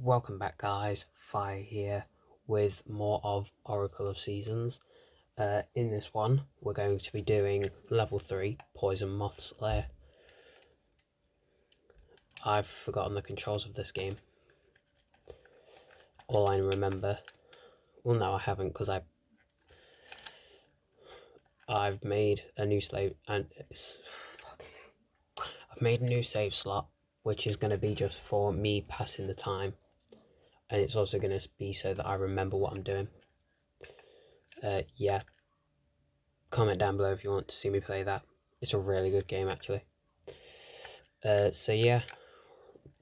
Welcome back guys, Fire here with more of Oracle of Seasons. In this one we're going to be doing level 3 Poison Moth Slayer. I've forgotten the controls of this game. All I remember, well no I haven't, because I've made a new slave and I've made a new save slot which is going to be just for me passing the time, and it's also going to be so that I remember what I'm doing. Yeah, comment down below if you want to see me play that. It's a really good game actually. So yeah,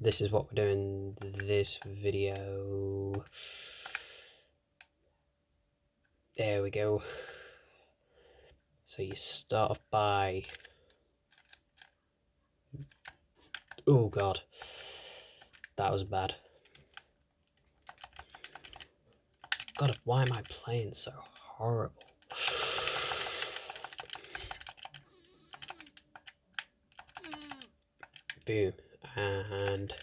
this is what we're doing this video. There we go. So you start off by, oh god, that was bad. God, why am I playing so horrible? Boom. And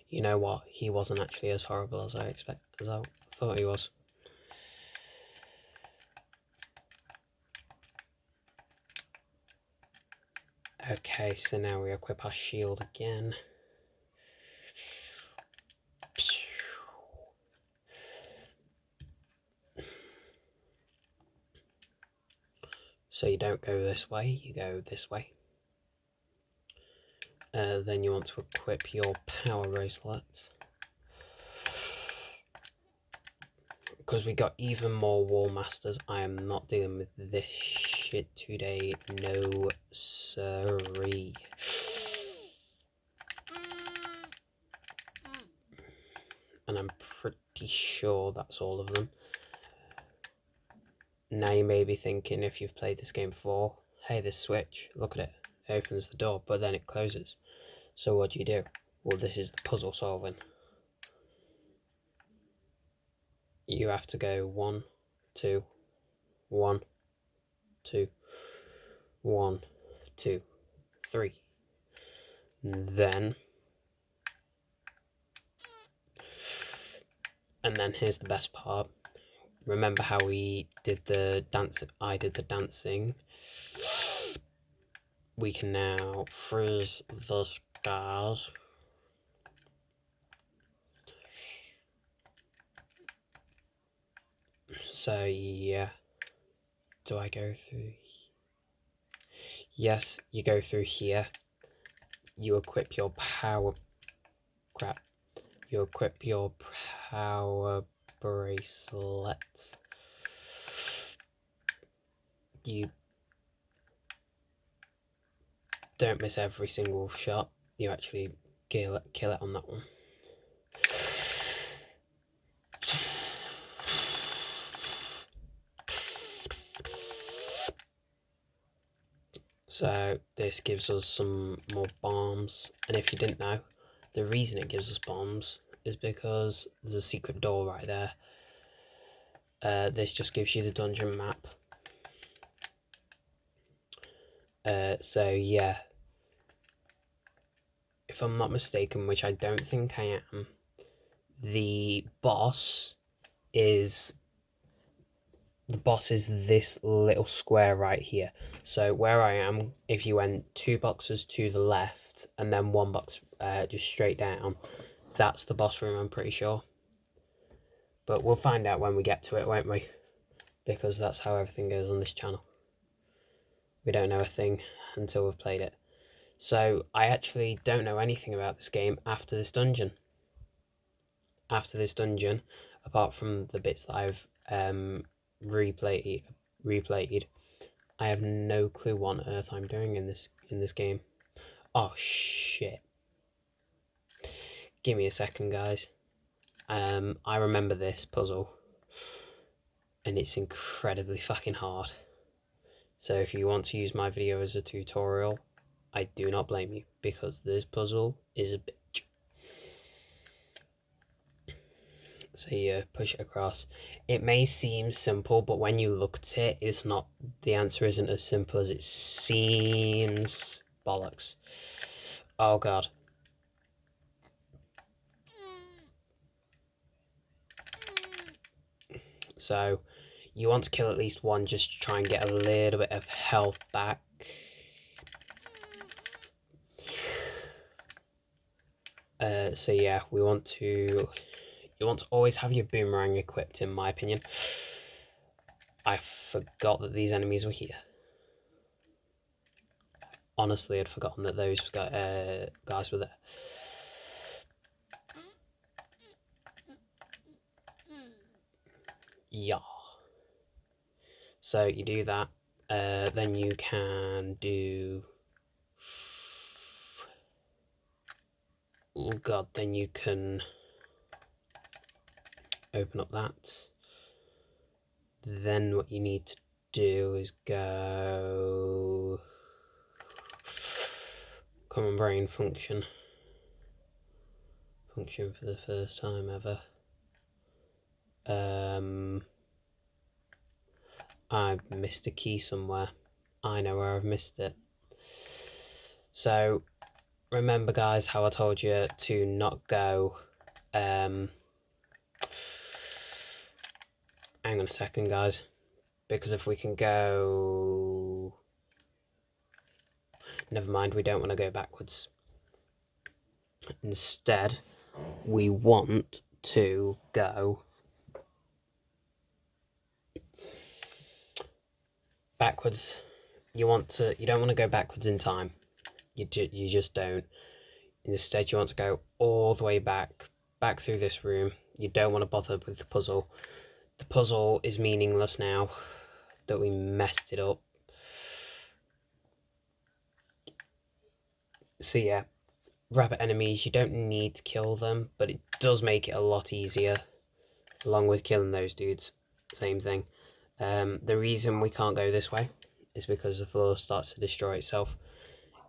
you know what? He wasn't actually as horrible as I thought he was. Okay, so now we equip our shield again. So you don't go this way, you go this way. Then you want to equip your power bracelet. Because we got even more Wall Masters, I am not dealing with this shit today. No siree. And I'm pretty sure that's all of them. Now you may be thinking, if you've played this game before, hey, this switch, look at it. It opens the door, but then it closes. So what do? Well, this is the puzzle solving. You have to go 1, 2, 1, 2, 1, 2, 3. Then, and then here's the best part. Remember how we did the dance? I did the dancing. We can now freeze this guy. So yeah, do I go through? Yes, you go through here. You equip your power. Crap. You equip your power bracelet. You don't miss every single shot. You actually kill it on that one. So this gives us some more bombs, and if you didn't know, the reason it gives us bombs is because there's a secret door right there. This just gives you the dungeon map. So yeah, if I'm not mistaken, which I don't think I am, the boss is this little square right here. So where I am, if you went 2 boxes to the left and then 1 box just straight down, that's the boss room, I'm pretty sure. But we'll find out when we get to it, won't we? Because that's how everything goes on this channel. We don't know a thing until we've played it. So I actually don't know anything about this game after this dungeon. Apart from the bits that I've replayed, I have no clue what on earth I'm doing in this game. Oh shit. Give me a second, guys. I remember this puzzle, and it's incredibly fucking hard. So if you want to use my video as a tutorial, I do not blame you, because this puzzle is a bitch. So you push it across. It may seem simple, but when you look at it, it's not. The answer isn't as simple as it seems. Bollocks. Oh god. So you want to kill at least one just to try and get a little bit of health back. So yeah, you want to always have your boomerang equipped, in my opinion. I forgot that these enemies were here. Honestly, I'd forgotten that those guys were there. Yeah. So you do that. Then you can do... Oh god, then you can open up that. Then what you need to do is go... Common brain function. Function for the first time ever. I've missed a key somewhere. I know where I've missed it. So remember, guys, how I told you to not go... hang on a second, guys. Because if we can go... Never mind, we don't want to go backwards. Instead, we want to go backwards. You don't want to go backwards in time. You just don't. Instead, you want to go all the way back through this room. You don't want to bother with the puzzle. The puzzle is meaningless now that we messed it up. So yeah, rabbit enemies, you don't need to kill them, but it does make it a lot easier, along with killing those dudes. Same thing. The reason we can't go this way is because the floor starts to destroy itself,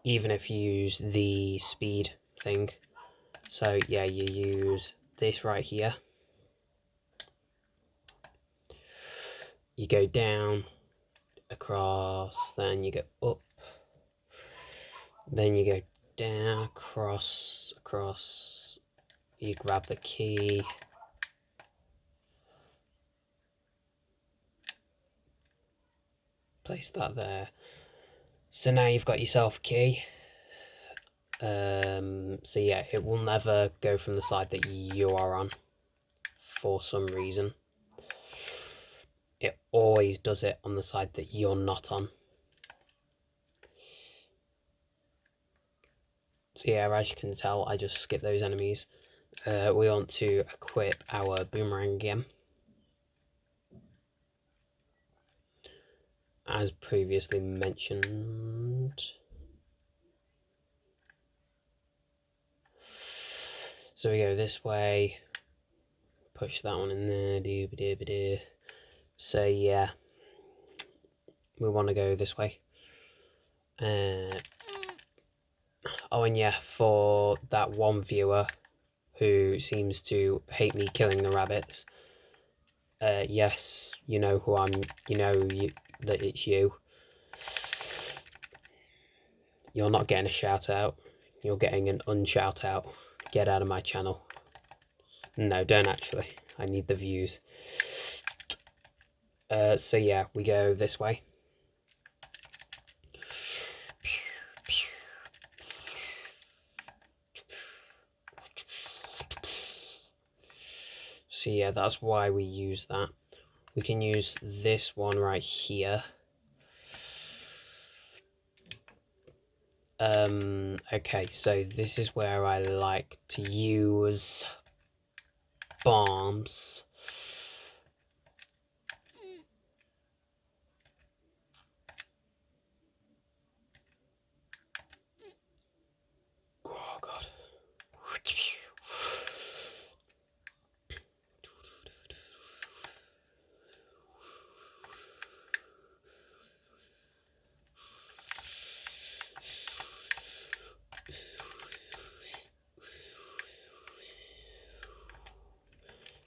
even if you use the speed thing. So yeah, you use this right here. You go down, across, then you go up, then you go down, across, you grab the key, place that there. So now you've got yourself a key. So yeah, it will never go from the side that you are on for some reason. It always does it on the side that you're not on. So yeah, as you can tell, I just skipped those enemies. We want to equip our boomerang again, as previously mentioned. So we go this way, push that one in there, doo-ba-doo-ba-doo. So yeah, we want to go this way. Oh, and yeah, for that one viewer who seems to hate me killing the rabbits, yes, you know who I'm, that it's you. You're not getting a shout out, you're getting an unshout out. Get out of my channel. No, don't actually, I need the views. So yeah, we go this way. So yeah, that's why we use that. We can use this one right here. Okay, so this is where I like to use bombs. Oh god.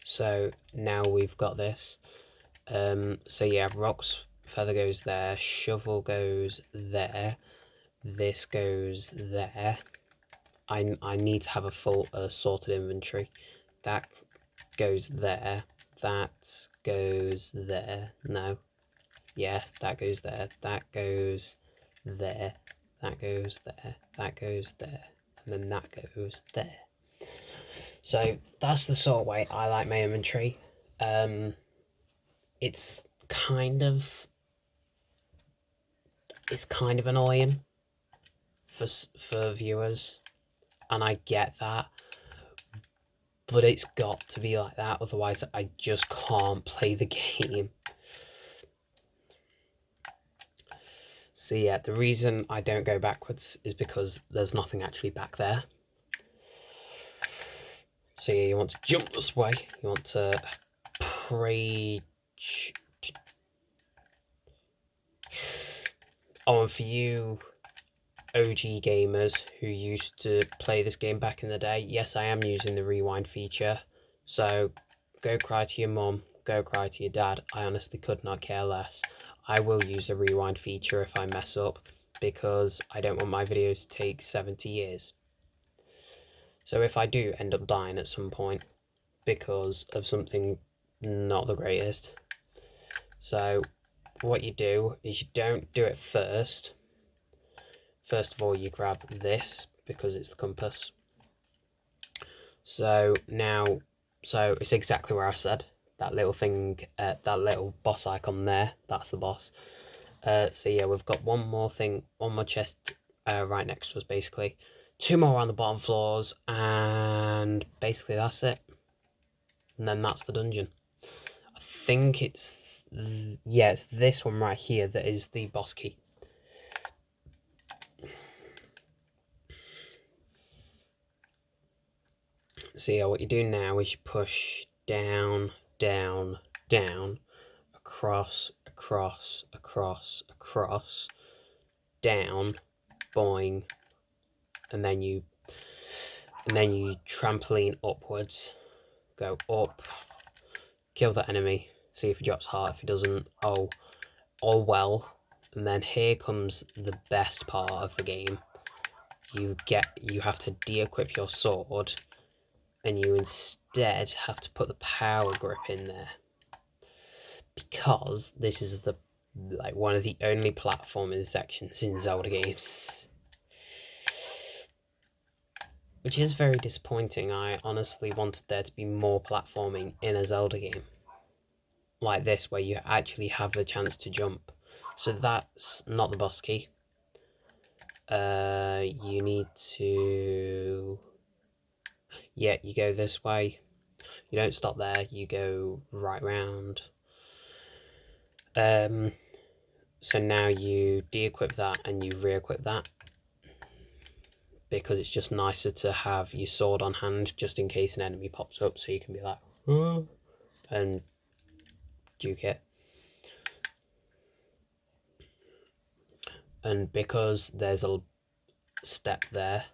So now we've got this. So yeah, Rock's feather goes there, shovel goes there, this goes there. I need to have a full sorted inventory. That goes there, that goes there. No. Yeah, that goes there. That goes there. That goes there. That goes there. And then that goes there. So that's the sort of way I like my inventory. It's kind of annoying for viewers, and I get that, but it's got to be like that, otherwise I just can't play the game. So yeah, the reason I don't go backwards is because there's nothing actually back there. So yeah, you want to jump this way, you want to pray. Oh, and for you OG gamers who used to play this game back in the day, yes, I am using the rewind feature. So go cry to your mum, go cry to your dad. I honestly could not care less. I will use the rewind feature if I mess up, because I don't want my videos to take 70 years. So if I do end up dying at some point because of something not the greatest, so what you do is you don't do it first. First of all, you grab this because it's the compass. So now, so it's exactly where I said. That little thing, that little boss icon there, that's the boss. So yeah, we've got one more thing, one more chest right next to us, basically. 2 more on the bottom floors, and basically that's it. And then that's the dungeon. I think it's, yeah, it's this one right here that is the boss key. So yeah, what you do now is you push down, down, down, across, across, across, across, down, boing, and then you trampoline upwards, go up, kill that enemy, see if he drops heart. If he doesn't, oh well. And then here comes the best part of the game. You have to de-equip your sword, and you instead have to put the power grip in there, because this is the one of the only platforming sections in Zelda games, which is very disappointing. I honestly wanted there to be more platforming in a Zelda game like this, where you actually have the chance to jump. So that's not the boss key. You need to, yeah, you go this way. You don't stop there, you go right round. So now you de-equip that and you re-equip that, because it's just nicer to have your sword on hand just in case an enemy pops up, so you can be like, oh, and duke it. And because there's a step there,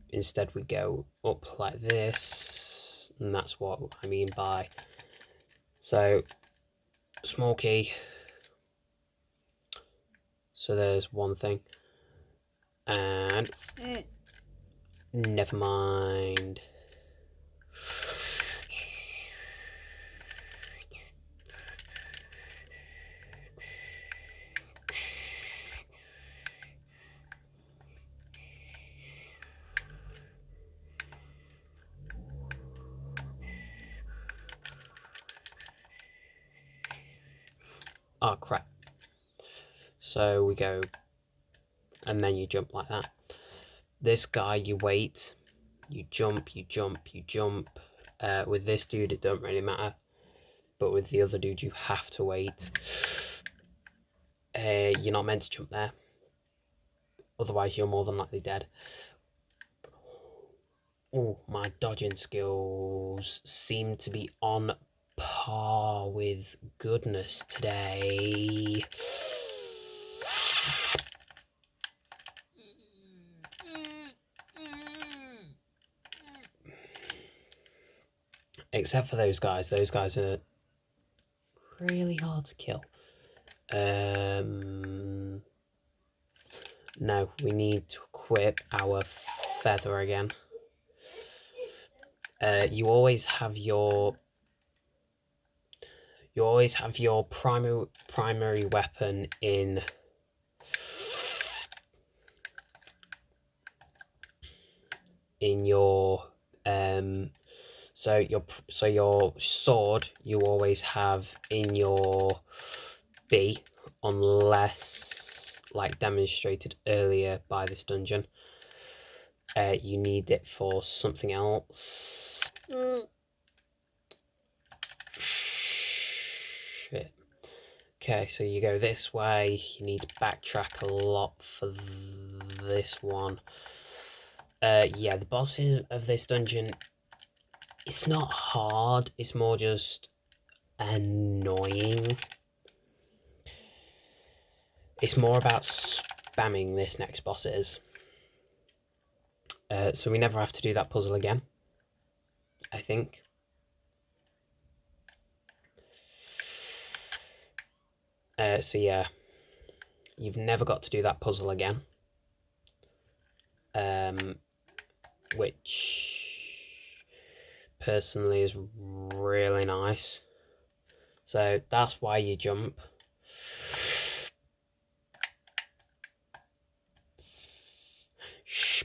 instead we go up like this, and that's what I mean by, so small key. So there's one thing, and never mind. Oh crap. So we go, and then you jump like that. This guy, you wait, you jump, you jump, you jump. With this dude, it don't really matter, but with the other dude, you have to wait. You're not meant to jump there, otherwise you're more than likely dead. Oh, my dodging skills seem to be on par with goodness today. Except for those guys. Those guys are really hard to kill. No, we need to equip our feather again. You always have your you always have your primary weapon in your so your sword you always have in your B, unless like demonstrated earlier by this dungeon. You need it for something else. Shit. Okay, so you go this way. You need to backtrack a lot for this one. Yeah, the bosses of this dungeon, it's not hard. It's more just annoying. It's more about spamming this next boss is. So we never have to do that puzzle again, I think. So yeah, you've never got to do that puzzle again. Which personally is really nice. So that's why you jump. Shh.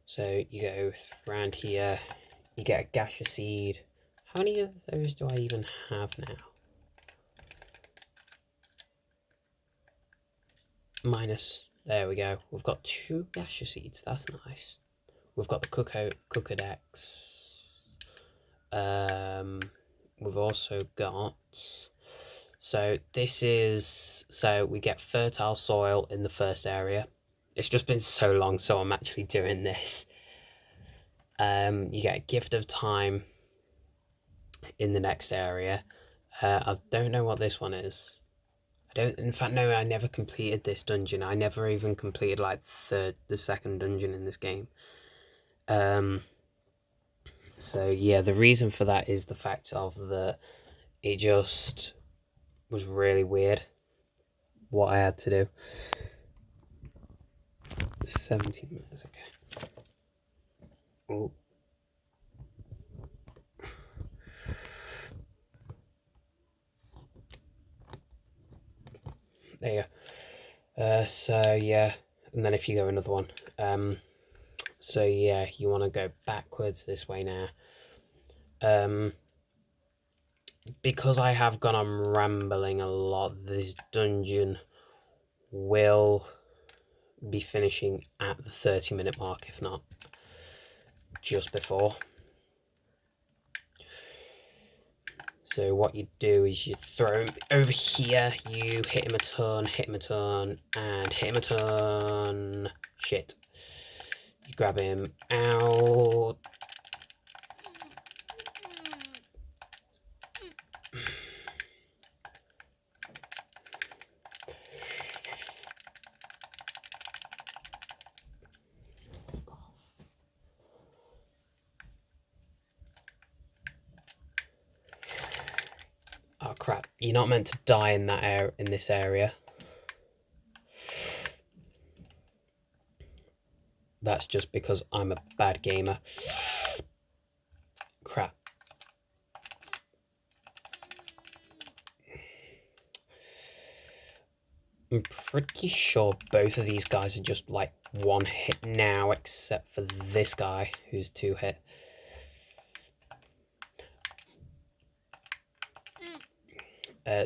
So you go around here, you get a gaseous seed. How many of those do I even have now? Minus, there we go. We've got 2 gaseous seeds, that's nice. We've got the Cookiedex. We've also got, so this is, so we get fertile soil in the first area. It's just been so long, so I'm actually doing this. You get a gift of time in the next area. I don't know what this one is. In fact, no, I never completed this dungeon. I never even completed like the second dungeon in this game. So yeah, the reason for that is the fact of that it just was really weird what I had to do. 17 minutes, okay. Oh. There you go. So yeah, and then if you go another one. So yeah, you want to go backwards this way now. Because I have gone on rambling a lot, this dungeon will be finishing at the 30-minute mark, if not just before. So what you do is you throw him over here, you hit him a ton, and hit him a ton. Shit. You grab him out. Oh crap, you're not meant to die in that in this area. That's just because I'm a bad gamer. Crap. I'm pretty sure both of these guys are just like 1 hit now, except for this guy who's 2 hit.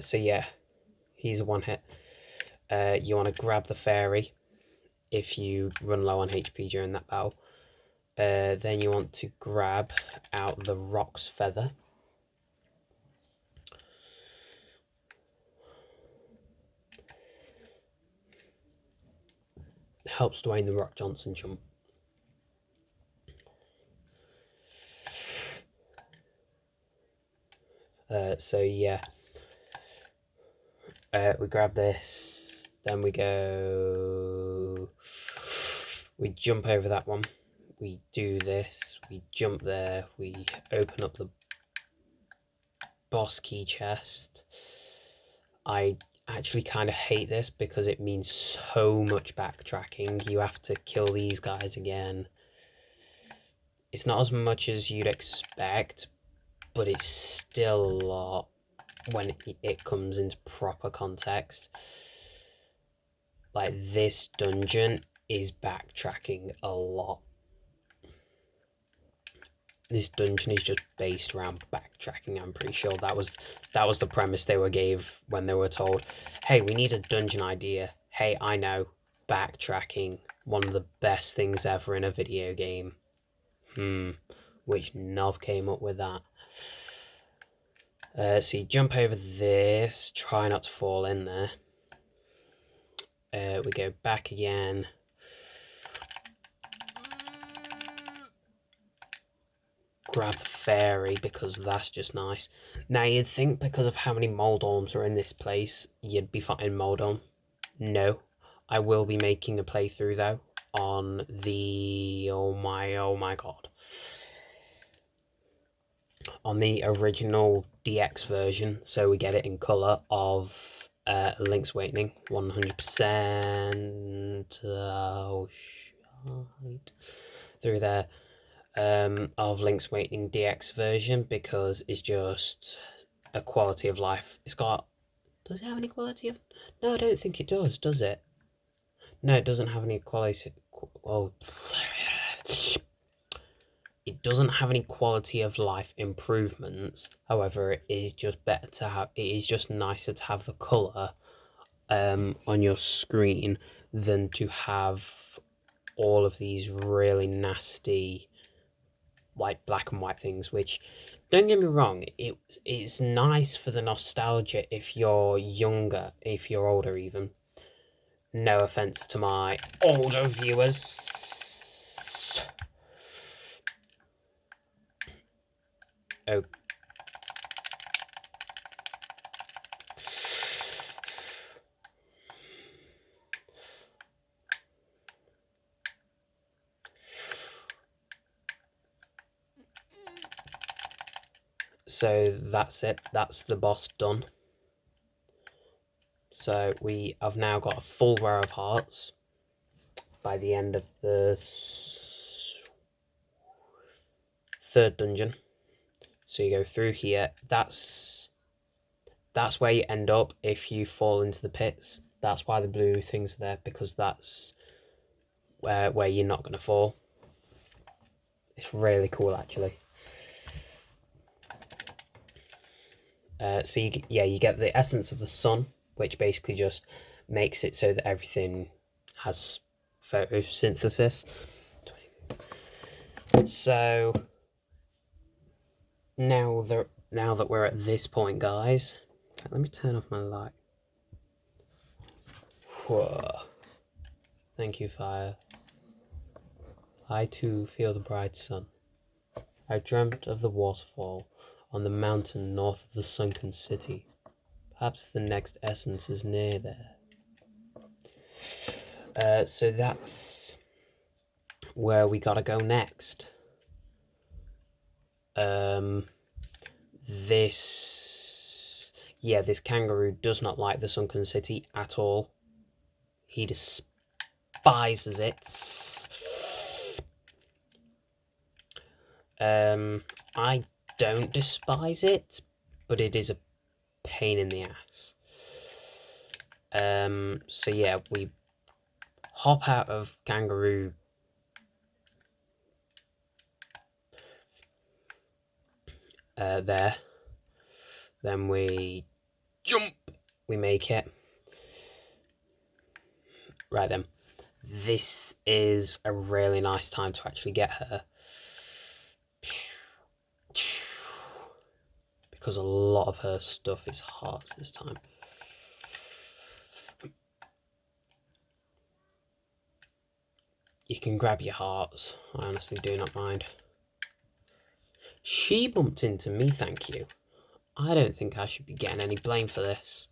So yeah, he's a 1 hit. You want to grab the fairy if you run low on HP during that battle. Then you want to grab out the Roc's feather. Helps Dwayne the Rock Johnson jump. So yeah, we grab this, then we jump over that one, we do this, we jump there, we open up the boss key chest. I actually kind of hate this because it means so much backtracking. You have to kill these guys again. It's not as much as you'd expect, but it's still a lot when it comes into proper context. Like, this dungeon is backtracking a lot. This dungeon is just based around backtracking. I'm pretty sure that was the premise they gave when they were told, hey, we need a dungeon idea. Hey, I know, backtracking, one of the best things ever in a video game. Which knob came up with that? So you jump over this, try not to fall in there. We go back again. Grab the fairy because that's just nice. Now you'd think because of how many Moldorms are in this place, you'd be fighting Moldorm. No, I will be making a playthrough though on the oh my god, on the original DX version, so we get it in color of Link's Awakening 100%. Oh shite, through there. Of Link's Awakening DX version because it's just a quality of life. It's got... Does it have any quality of... No, I don't think it does it? No, it doesn't have any quality... Oh... It doesn't have any quality of life improvements. However, it is just better to have... It is just nicer to have the colour on your screen than to have all of these really nasty like black and white things, which, don't get me wrong, it's nice for the nostalgia if you're younger, if you're older even. No offense to my older viewers. Oh. So that's it, that's the boss done. So we have now got a full row of hearts by the end of the third dungeon. So you go through here, that's where you end up if you fall into the pits. That's why the blue thing's there, because that's where you're not going to fall. It's really cool, actually. So you get the essence of the sun, which basically just makes it so that everything has photosynthesis. So now that we're at this point, guys, let me turn off my light. Whoa. Thank you, fire. I too feel the bright sun. I dreamt of the waterfall on the mountain north of the sunken city. Perhaps the next essence is near there. So that's where we gotta go next. This kangaroo does not like the sunken city at all. He despises it. I don't despise it, but it is a pain in the ass. So yeah, we hop out of kangaroo there, then we jump, we make it. Right then, this is a really nice time to actually get her, because a lot of her stuff is hearts this time. You can grab your hearts, I honestly do not mind. She bumped into me, thank you. I don't think I should be getting any blame for this.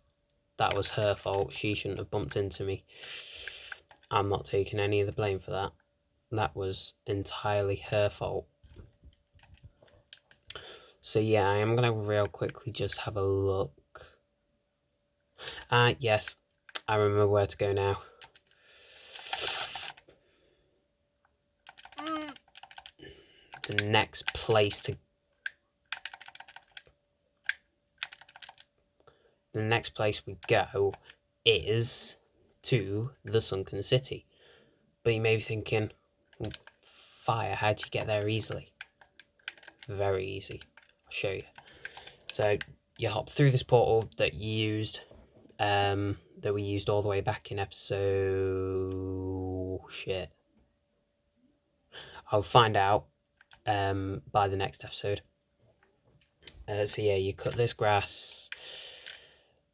That was her fault, she shouldn't have bumped into me. I'm not taking any of the blame for that. That was entirely her fault. So yeah, I am going to real quickly just have a look. Yes, I remember where to go now. The next place we go is to the Sunken City. But you may be thinking, fire, how'd you get there easily? Very easy. I'll show you. So you hop through this portal that you used, that we used all the way back in episode... shit. I'll find out by the next episode. So yeah, you cut this grass,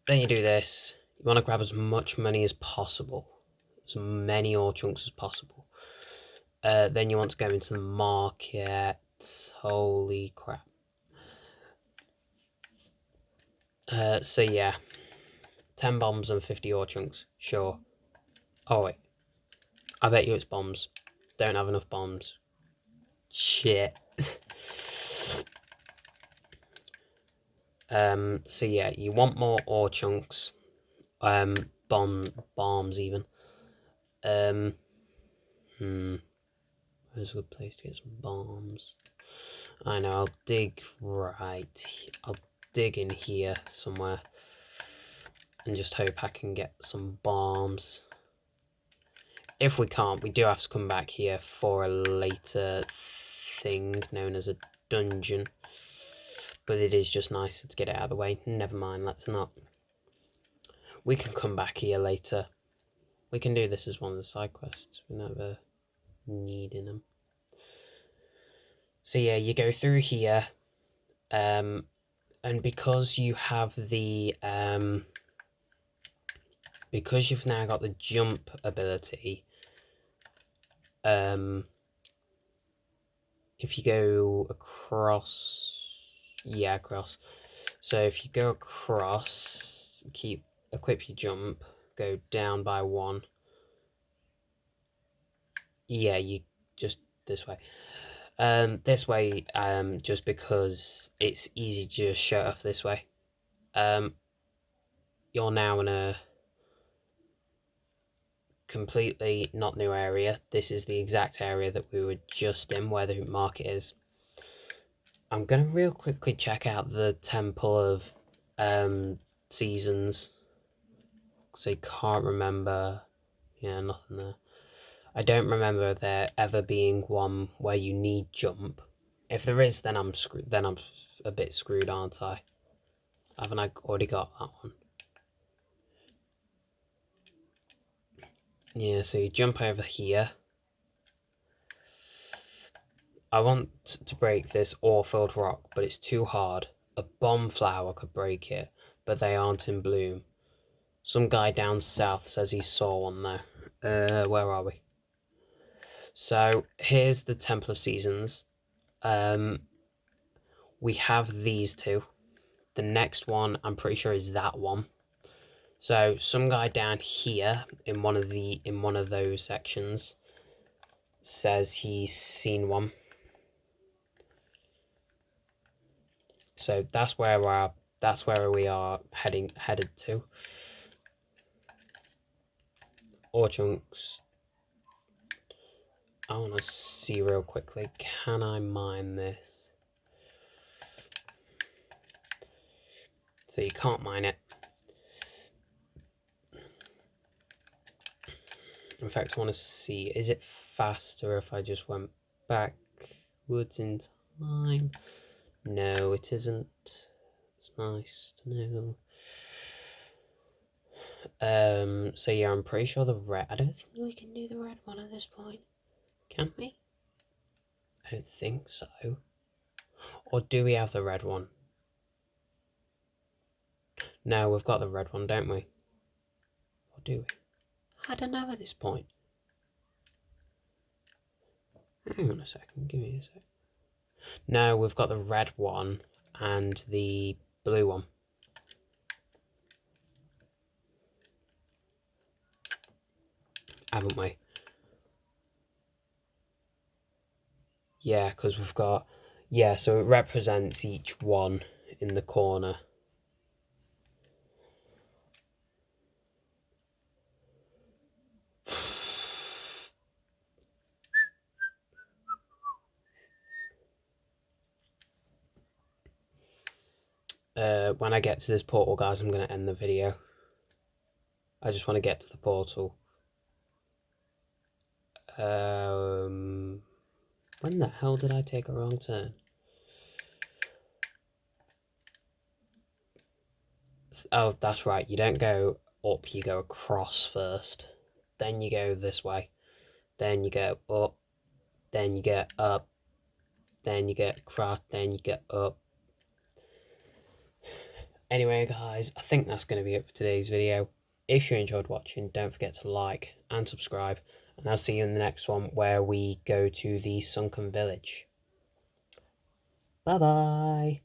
then you do this. You want to grab as much money as possible, as many ore chunks as possible. Then you want to go into the market. Holy crap. So yeah, 10 bombs and 50 ore chunks, sure. Oh wait, I bet you it's bombs. Don't have enough bombs. Shit. So yeah, you want more ore chunks, bombs even. Where's a good place to get some bombs? I know, I'll dig I'll dig in here somewhere and just hope I can get some bombs. If we can't, we do have to come back here for a later thing known as a dungeon. But it is just nicer to get it out of the way. Never mind, let's not. We can come back here later. We can do this as one of the side quests. We never needing them. So yeah, you go through here, and because you have the because you've now got the jump ability, if you go across, yeah, across. So if you go across, equip your jump, go down by 1. Yeah, you just this way. This way, just because it's easy to just shut off this way. You're now in a completely not new area. This is the exact area that we were just in, where the market is. I'm gonna real quickly check out the Temple of Seasons, because I can't remember. Yeah, nothing there. I don't remember there ever being one where you need jump. If there is, then I'm screwed. Then I'm a bit screwed, aren't I? Haven't I already got that one? Yeah, so you jump over here. I want to break this ore-filled rock, but it's too hard. A bomb flower could break it, but they aren't in bloom. Some guy down south says he saw one though. Where are we? So here's the Temple of Seasons. We have these two. The next one, I'm pretty sure, is that one. So some guy down here in one of those sections says he's seen one. So that's where we are headed to. Ore chunks. I want to see real quickly. Can I mine this? So you can't mine it. In fact, I want to see, is it faster if I just went backwards in time? No, it isn't. It's nice to know. So yeah, I'm pretty sure the red... I don't think we can do the red one at this point. Can we? I don't think so. Or do we have the red one? No, we've got the red one, don't we? Or do we? I don't know at this point. Hang on a second, give me a sec. No, we've got the red one and the blue one. Haven't we? Yeah, because we've got... Yeah, so it represents each one in the corner. when I get to this portal, guys, I'm going to end the video. I just want to get to the portal. When the hell did I take a wrong turn? Oh, that's right. You don't go up, you go across first. Then you go this way. Then you go up. Then you get up. Then you get across. Then you get up. Anyway, guys, I think that's going to be it for today's video. If you enjoyed watching, don't forget to like and subscribe. And I'll see you in the next one where we go to the Sunken Village. Bye-bye.